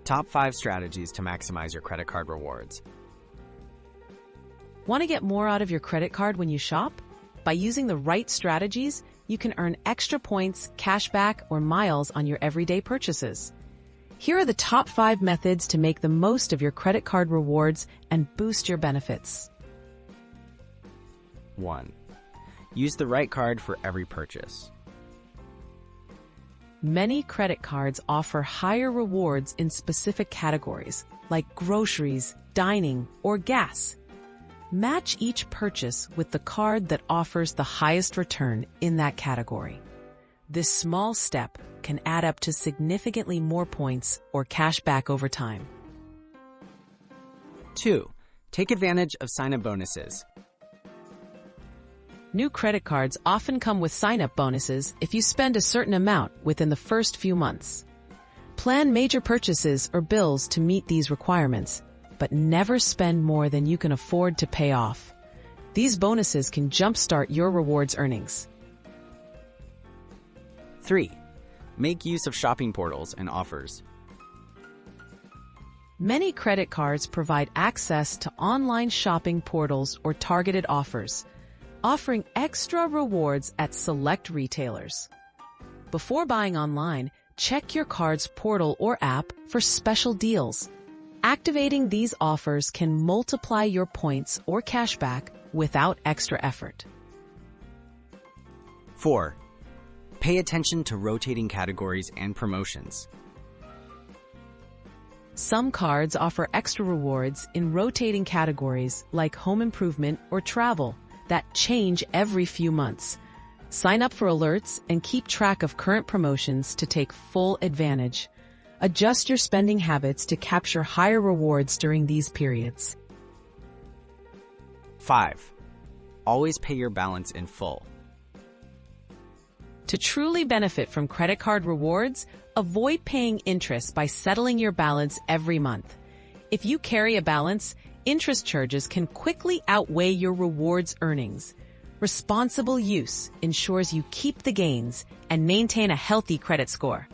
Top 5 strategies to maximize your credit card rewards. Want to get more out of your credit card when you shop? By using the right strategies, you can earn extra points, cashback, or miles on your everyday purchases. Here are the top 5 methods to make the most of your credit card rewards and boost your benefits. 1. Use the right card for every purchase. Many credit cards offer higher rewards in specific categories, like groceries, dining, or gas. Match each purchase with the card that offers the highest return in that category. This small step can add up to significantly more points or cash back over time. 2. Take advantage of sign-up bonuses. New credit cards often come with sign-up bonuses if you spend a certain amount within the first few months. Plan major purchases or bills to meet these requirements, but never spend more than you can afford to pay off. These bonuses can jumpstart your rewards earnings. 3. Make use of shopping portals and offers. Many credit cards provide access to online shopping portals or targeted offers, offering extra rewards at select retailers. Before buying online, check your card's portal or app for special deals. Activating these offers can multiply your points or cashback without extra effort. 4. Pay attention to rotating categories and promotions. Some cards offer extra rewards in rotating categories like home improvement or travel that change every few months. Sign up for alerts and keep track of current promotions to take full advantage. Adjust your spending habits to capture higher rewards during these periods. 5. Always pay your balance in full. To truly benefit from credit card rewards, avoid paying interest by settling your balance every month. If you carry a balance, interest charges can quickly outweigh your rewards earnings. Responsible use ensures you keep the gains and maintain a healthy credit score.